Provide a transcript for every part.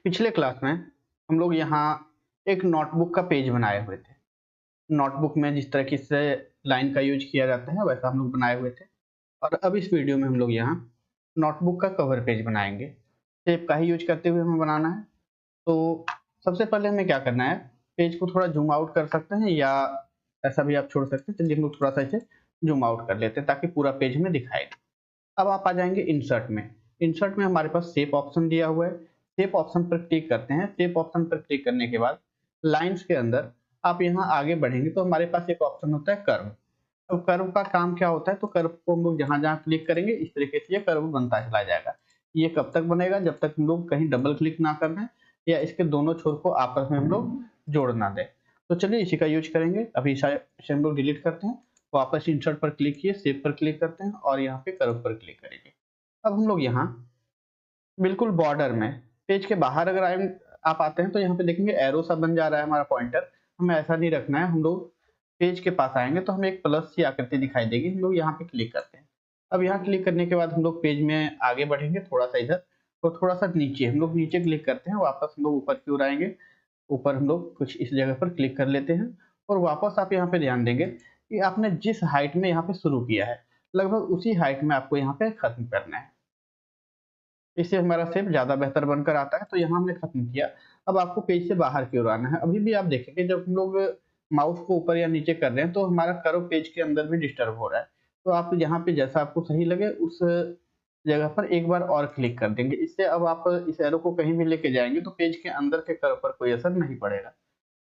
पिछले क्लास में हम लोग यहाँ एक नोटबुक का पेज बनाए हुए थे। नोटबुक में जिस तरह की से लाइन का यूज किया जाता है वैसा हम लोग बनाए हुए थे। और अब इस वीडियो में हम लोग यहाँ नोटबुक का कवर पेज बनाएंगे। शेप का ही यूज करते हुए हमें बनाना है। तो सबसे पहले हमें क्या करना है, पेज को थोड़ा जूम आउट कर सकते हैं या ऐसा भी आप छोड़ सकते हैं। चलिए हम लोग थोड़ा सा इसे जूम आउट कर लेते हैं ताकि पूरा पेज हमें दिखाई दे। अब आप आ जाएंगे इंसर्ट में। इंसर्ट में हमारे पास शेप ऑप्शन दिया हुआ है। शेप ऑप्शन पर क्लिक करते हैं। शेप ऑप्शन पर क्लिक करने के बाद लाइंस के अंदर आप यहाँ आगे बढ़ेंगे तो हमारे पास एक ऑप्शन होता है कर्व। तो कर्व का काम क्या होता है, तो कर्व को हम लोग जहां जहां क्लिक करेंगे इस तरीके से ये कर्व बनता चला जाएगा। ये कब तक बनेगा, जब तक हम लोग कहीं डबल क्लिक ना कर दें या इसके दोनों छोर को आपस में हम लोग जोड़ ना दें। तो चलिए इसी का यूज करेंगे। अभी इसे हम लोग डिलीट करते हैं। वापस इंसर्ट पर क्लिक किए, सेव पर क्लिक करते हैं और यहाँ पे कर्व पर क्लिक करेंगे। अब हम लोग यहाँ बिल्कुल बॉर्डर में पेज के बाहर अगर आप आते हैं तो यहाँ पे देखेंगे एरो सा बन जा रहा है हमारा पॉइंटर। हमें ऐसा नहीं रखना है, हम लोग पेज के पास आएंगे तो हमें एक प्लस की आकृति दिखाई देगी। हम लोग यहाँ पे क्लिक करते हैं। अब यहाँ क्लिक करने के बाद हम लोग पेज में आगे बढ़ेंगे थोड़ा सा इधर और थोड़ा सा नीचे। हम लोग नीचे क्लिक करते हैं, वापस हम लोग ऊपर की ओर आएंगे। ऊपर हम लोग कुछ इस जगह पर क्लिक कर लेते हैं और वापस आप यहाँ पे ध्यान देंगे कि आपने जिस हाइट में यहाँ पे शुरू किया है लगभग उसी हाइट में आपको यहाँ पे खत्म करना है। इससे हमारा शेप ज़्यादा बेहतर बनकर आता है। तो यहाँ हमने खत्म किया। अब आपको पेज से बाहर की ओर आना है। अभी भी आप देखेंगे जब हम लोग माउस को ऊपर या नीचे कर रहे हैं तो हमारा कर्व पेज के अंदर भी डिस्टर्ब हो रहा है। तो आप यहाँ पे जैसा आपको सही लगे उस जगह पर एक बार और क्लिक कर देंगे। इससे अब आप इस एरो को कहीं भी लेके जाएंगे तो पेज के अंदर के कर्व पर कोई असर नहीं पड़ेगा।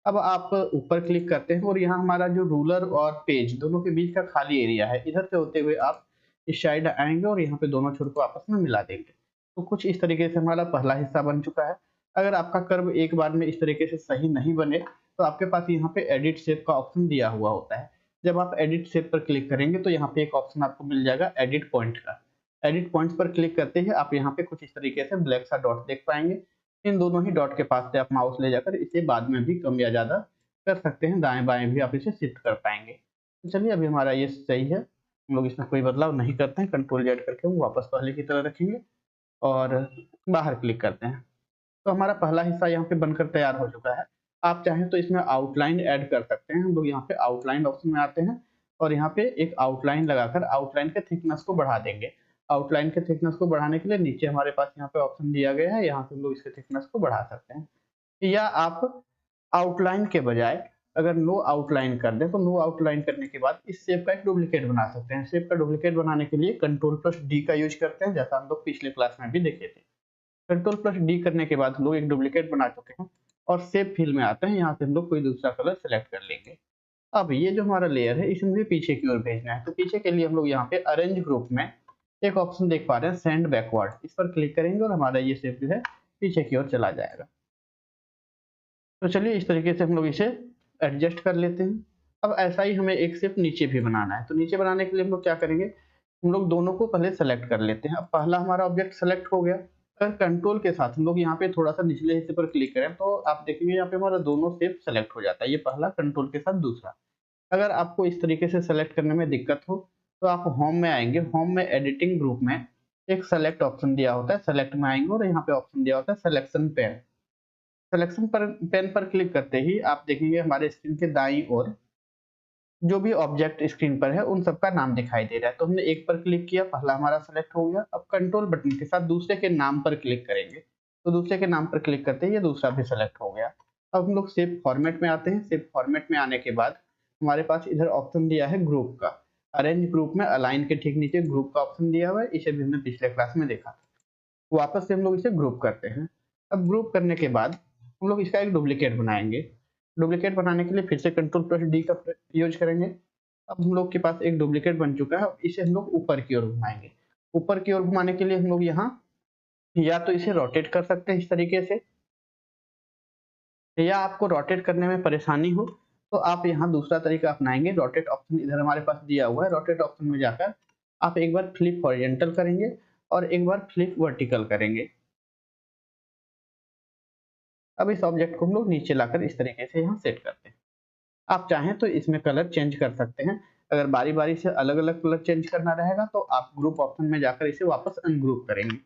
अब आप ऊपर क्लिक करते हैं और यहाँ हमारा जो रूलर और पेज दोनों के बीच का खाली एरिया है, इधर से होते हुए आप इस साइड आएंगे और यहाँ पे दोनों छोर को आपस में मिला देंगे। तो कुछ इस तरीके से हमारा पहला हिस्सा बन चुका है। अगर आपका कर्व एक बार में इस तरीके से सही नहीं बने तो आपके पास यहाँ पे एडिट शेप का ऑप्शन दिया हुआ होता है। जब आप एडिट शेप पर क्लिक करेंगे तो यहाँ पे एक ऑप्शन आपको मिल जाएगा एडिट पॉइंट का। एडिट पॉइंट्स पर क्लिक करते ही आप यहाँ पे कुछ इस तरीके से ब्लैक सा डॉट देख पाएंगे। इन दोनों ही डॉट के पास से आप माउस ले जाकर इसे बाद में भी कम या ज्यादा कर सकते हैं। दाएं बाएं भी आप इसे शिफ्ट कर पाएंगे। तो चलिए अभी हमारा ये सही है। हम लोग इसमें कोई बदलाव नहीं करते हैं। कंट्रोल जेड करके हम वापस पहले की तरह रखेंगे और बाहर क्लिक करते हैं। तो हमारा पहला हिस्सा यहाँ पे बनकर तैयार हो चुका है। आप चाहें तो इसमें आउटलाइन ऐड कर सकते हैं। हम लोग यहाँ पे आउटलाइन ऑप्शन में आते हैं और यहाँ पे एक आउटलाइन लगाकर आउटलाइन के थिकनेस को बढ़ा देंगे। आउटलाइन के थिकनेस को बढ़ाने के लिए नीचे हमारे पास यहाँ पे ऑप्शन दिया गया है, यहाँ से हम लोग इसके थिकनेस को बढ़ा सकते हैं। या आप आउटलाइन के बजाय अगर नो आउटलाइन कर दें तो नो आउटलाइन करने के बाद इस शेप का एक डुप्लीकेट बना सकते हैं। शेप का डुप्लीकेट बनाने के लिए कंट्रोल प्लस डी का यूज करते हैं, जैसा हम लोग पिछले क्लास में भी देखे थे। कंट्रोल प्लस डी करने के बाद हम लोग एक डुप्लीकेट बना चुके हैं और शेप फिल में आते हैं। यहाँ से हम लोग कोई दूसरा कलर सेलेक्ट कर लेंगे। अब ये जो हमारा लेयर है इसे मुझे पीछे की ओर भेजना है। तो पीछे के लिए हम लोग यहाँ पे अरेंज ग्रुप में एक ऑप्शन देख पा रहे हैं सेंड बैकवर्ड। इस पर क्लिक करेंगे और हमारा ये शेप जो है पीछे की ओर चला जाएगा। तो चलिए इस तरीके से हम लोग इसे एडजस्ट कर लेते हैं। अब ऐसा ही हमें एक शेप नीचे भी बनाना है। तो नीचे बनाने के लिए हम लोग क्या करेंगे, हम लोग दोनों को पहले सेलेक्ट कर लेते हैं। अब पहला हमारा ऑब्जेक्ट सेलेक्ट हो गया। अगर कंट्रोल के साथ हम लोग यहाँ पे थोड़ा सा निचले हिस्से पर क्लिक करें तो आप देखेंगे यहाँ पे हमारा दोनों शेप सेलेक्ट हो जाता है। ये पहला कंट्रोल के साथ दूसरा। अगर आपको इस तरीके से सेलेक्ट करने में दिक्कत हो तो आप होम में आएंगे। होम में एडिटिंग ग्रुप में एक सेलेक्ट ऑप्शन दिया होता है। सेलेक्ट में आएंगे और यहाँ पे ऑप्शन दिया होता है सिलेक्शन पेन। सिलेक्शन पर पेन पर क्लिक करते ही आप देखेंगे हमारे स्क्रीन के दाईं ओर जो भी ऑब्जेक्ट स्क्रीन पर है उन सबका नाम दिखाई दे रहा है। तो हमने एक पर क्लिक किया, पहला हमारा सेलेक्ट हो गया। अब कंट्रोल बटन के साथ दूसरे के नाम पर क्लिक करेंगे तो दूसरे के नाम पर क्लिक करते ही ये दूसरा भी सेलेक्ट हो गया। अब हम लोग शेप फॉर्मेट में आते हैं। शेप फॉर्मेट में आने के बाद हमारे पास इधर ऑप्शन दिया है ग्रुप का। अरेंज ग्रुप में अलाइन के ठीक नीचे ग्रुप का ऑप्शन दिया हुआ है। इसे भी हमने पिछले क्लास में देखा था। वापस से हम लोग इसे ग्रुप करते हैं। अब ग्रुप करने के बाद हम लोग इसका एक डुप्लीकेट बनाएंगे। डुप्लीकेट बनाने के लिए फिर से कंट्रोल प्लस डी का यूज करेंगे। अब हम लोग के पास एक डुप्लीकेट बन चुका है। इसे हम लोग ऊपर की ओर घुमाएंगे। ऊपर की ओर घुमाने के लिए हम लोग यहाँ या तो इसे रोटेट कर सकते हैं इस तरीके से, या आपको रोटेट करने में परेशानी हो तो आप यहाँ दूसरा तरीका अपनाएंगे। रोटेट ऑप्शन इधर हमारे पास दिया हुआ है। रोटेट ऑप्शन में जाकर आप एक बार फ्लिप हॉरिजॉन्टल करेंगे और एक बार फ्लिप वर्टिकल करेंगे। अब इस ऑब्जेक्ट को हम लोग नीचे लाकर इस तरीके से यहाँ सेट करते हैं। आप चाहें तो इसमें कलर चेंज कर सकते हैं। अगर बारी बारी से अलग अलग कलर चेंज करना रहेगा तो आप ग्रुप ऑप्शन में जाकर इसे वापस अनग्रुप करेंगे।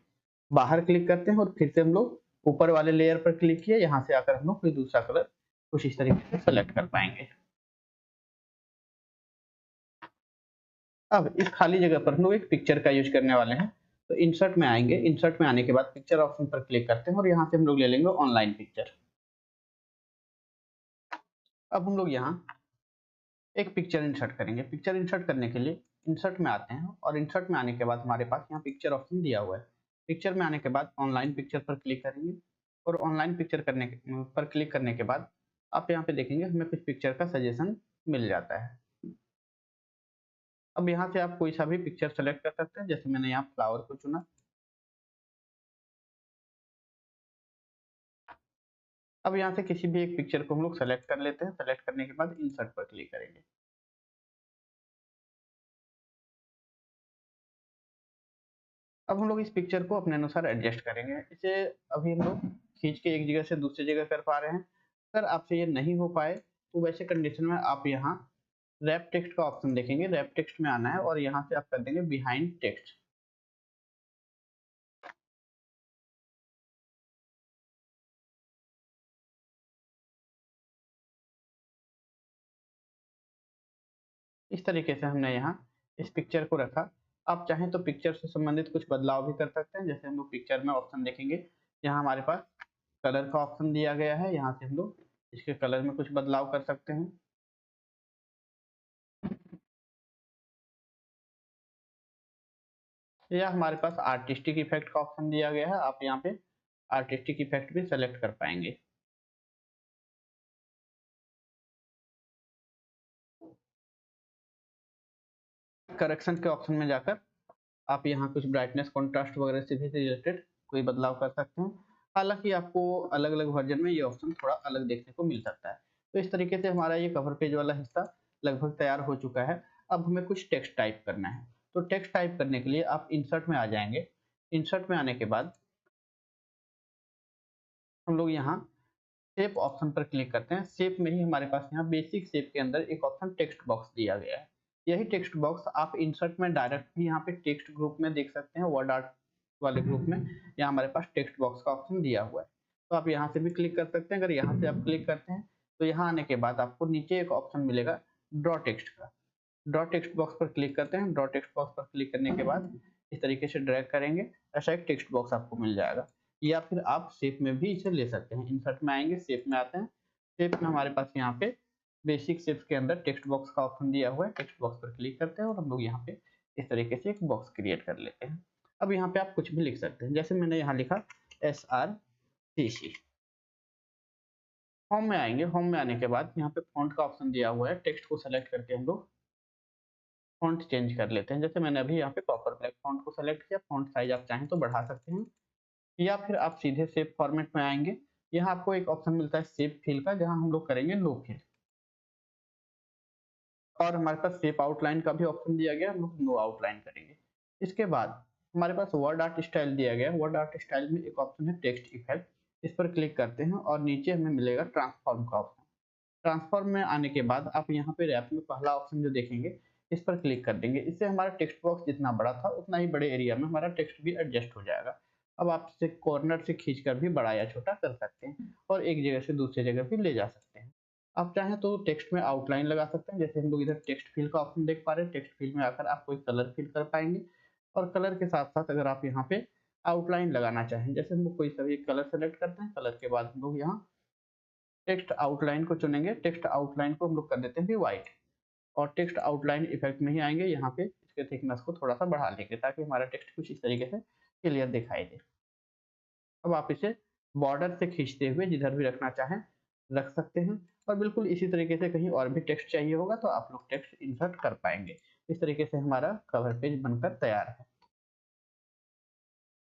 बाहर क्लिक करते हैं और फिर से हम लोग ऊपर वाले लेयर पर क्लिक किया, यहाँ से आकर हम लोग कोई दूसरा कलर कुछ इस तरीके से सेलेक्ट कर पाएंगे। अब इस खाली जगह पर हम लोग एक पिक्चर का यूज करने वाले हैं। तो इंसर्ट में आएंगे, इंसर्ट में आने के बाद पिक्चर ऑप्शन पर क्लिक करते हैं और यहाँ से हम लोग ले लेंगे ऑनलाइन पिक्चर। अब हम लोग यहाँ एक पिक्चर इंसर्ट करेंगे। पिक्चर इंसर्ट करने के लिए इंसर्ट में आते हैं और इंसर्ट में आने के बाद हमारे पास यहाँ पिक्चर ऑप्शन दिया हुआ है। पिक्चर में आने के बाद ऑनलाइन पिक्चर पर क्लिक करेंगे और ऑनलाइन पिक्चर पर क्लिक करने के बाद आप यहाँ पे देखेंगे हमें कुछ पिक्चर का सजेशन मिल जाता है। अब यहाँ से आप कोई सा भी पिक्चर सेलेक्ट कर सकते हैं, जैसे मैंने यहाँ फ्लावर को चुना। अब यहाँ से किसी भी एक पिक्चर को हम लोग सेलेक्ट कर लेते हैं। सेलेक्ट करने के बाद इंसर्ट पर क्लिक करेंगे। अब हम लोग इस पिक्चर को अपने अनुसार एडजस्ट करेंगे। इसे अभी हम लोग खींच के एक जगह से दूसरी जगह कर पा रहे हैं। अगर आपसे ये नहीं हो पाए तो वैसे कंडीशन में आप यहाँ रैप टेक्स्ट का ऑप्शन देखेंगे। रैप टेक्स्ट में आना है और यहाँ से आप कर देंगे बिहाइंड टेक्स्ट। इस तरीके से हमने यहाँ इस पिक्चर को रखा। आप चाहें तो पिक्चर से संबंधित कुछ बदलाव भी कर सकते हैं। जैसे हम लोग पिक्चर में ऑप्शन देखेंगे, यहाँ हमारे पास कलर का ऑप्शन दिया गया है। यहाँ से हम लोग इसके कलर में कुछ बदलाव कर सकते हैं। या हमारे पास आर्टिस्टिक इफेक्ट का ऑप्शन दिया गया है। आप यहाँ पे आर्टिस्टिक इफेक्ट भी सेलेक्ट कर पाएंगे। करेक्शन के ऑप्शन में जाकर आप यहाँ कुछ ब्राइटनेस कॉन्ट्रास्ट वगैरह से भी रिलेटेड कोई बदलाव कर सकते हैं। हालांकि आपको अलग अलग वर्जन में ये ऑप्शन थोड़ा अलग देखने को मिल सकता है। तो इस तरीके से हमारा ये कवर पेज वाला हिस्सा लगभग तैयार हो चुका है। अब हमें कुछ टेक्स्ट टाइप करना है। तो टेक्स्ट टाइप करने के लिए आप इंसर्ट में आ जाएंगे। इंसर्ट में आने के बाद हम लोग यहाँ शेप ऑप्शन पर क्लिक करते हैं। शेप में ही हमारे पास यहाँ बेसिक शेप के अंदर एक ऑप्शन टेक्स्ट बॉक्स दिया गया है। यही टेक्स्ट बॉक्स आप इंसर्ट में डायरेक्ट भी यहाँ पे टेक्स्ट ग्रुप में देख सकते हैं। वर्ड आर्ट वाले ग्रुप में यहाँ हमारे पास टेक्स्ट बॉक्स का ऑप्शन दिया हुआ है। तो आप यहाँ से भी क्लिक कर सकते हैं। अगर यहाँ से आप क्लिक करते हैं तो यहाँ आने के बाद आपको नीचे एक ऑप्शन मिलेगा ड्रॉ टेक्स्ट का। ड्रॉ टेक्स्ट बॉक्स पर क्लिक करते हैं। ड्रॉ टेक्स्ट बॉक्स पर क्लिक करने के बाद इस तरीके से ड्रैग करेंगे, ऐसा एक टेक्स्ट बॉक्स आपको मिल जाएगा। या फिर आप शेप में भी इसे ले सकते हैं। इंसर्ट में आएंगे, शेप में आते हैं। शेप में हमारे पास यहाँ पे बेसिक शेप्स के अंदर टेक्स्ट बॉक्स का ऑप्शन दिया हुआ है। टेक्स्ट बॉक्स पर क्लिक करते हैं और हम लोग यहाँ पे इस तरीके से एक बॉक्स क्रिएट कर लेते हैं। अब यहाँ पे आप कुछ भी लिख सकते हैं, जैसे मैंने यहाँ लिखा SRCC। होम में आएंगे। होम में आने के बाद यहाँ पे फॉन्ट का ऑप्शन दिया हुआ है। टेक्स्ट को सेलेक्ट करके हम लोग फॉन्ट चेंज कर लेते हैं। जैसे मैंने अभी यहाँ पे कॉपर ब्लैक फॉन्ट को सेलेक्ट किया। फॉन्ट साइज आप चाहें तो बढ़ा सकते हैं या फिर आप सीधे शेप फॉर्मेट में आएंगे। यहाँ आपको एक ऑप्शन मिलता है शेप फिल का, जहाँ हम लोग करेंगे नो फिल। और हमारे पास शेप आउटलाइन का भी ऑप्शन दिया गया, हम लोग नो आउटलाइन करेंगे। इसके बाद हमारे पास वर्ड आर्ट स्टाइल दिया गया। वर्ड आर्ट स्टाइल में एक ऑप्शन है टेक्स्ट इफेक्ट। इस पर क्लिक करते हैं और नीचे हमें मिलेगा ट्रांसफॉर्म का ऑप्शन। ट्रांसफॉर्म में आने के बाद आप यहाँ पे रैप में पहला ऑप्शन जो देखेंगे इस पर क्लिक कर देंगे। इससे हमारा टेक्स्ट बॉक्स जितना बड़ा था उतना ही बड़े एरिया में हमारा टेक्स्ट भी एडजस्ट हो जाएगा। अब आप इसे कॉर्नर से खींचकर भी बड़ा या छोटा कर सकते हैं और एक जगह से दूसरी जगह भी ले जा सकते हैं। आप चाहें तो टेक्स्ट में आउटलाइन लगा सकते हैं। जैसे हम लोग इधर टेक्स्ट फिल का ऑप्शन देख पा रहे हैं। टेक्स्ट फिल में आकर आप कोई कलर फिल कर पाएंगे और कलर के साथ साथ अगर आप यहाँ पे आउटलाइन लगाना चाहें, जैसे हम लोग कोई सा भी कलर सेलेक्ट करते हैं, कलर के बाद हम लोग यहाँ टेक्स्ट आउटलाइन को चुनेंगे। टेक्स्ट आउटलाइन को हम लोग कर देते हैं व्हाइट और टेक्स्ट आउटलाइन इफेक्ट में ही आएंगे। यहाँ पे इसके थिकनेस को थोड़ा सा बढ़ा लेंगे ताकि हमारा टेक्स्ट कुछ इस तरीके से क्लियर दिखाई दे। अब आप इसे बॉर्डर से खींचते हुए जिधर भी रखना चाहें रख सकते हैं और बिल्कुल इसी तरीके से कहीं और भी टेक्स्ट चाहिए होगा तो आप लोग टेक्स्ट इंसर्ट कर पाएंगे। इस तरीके से हमारा कवर पेज बनकर तैयार है।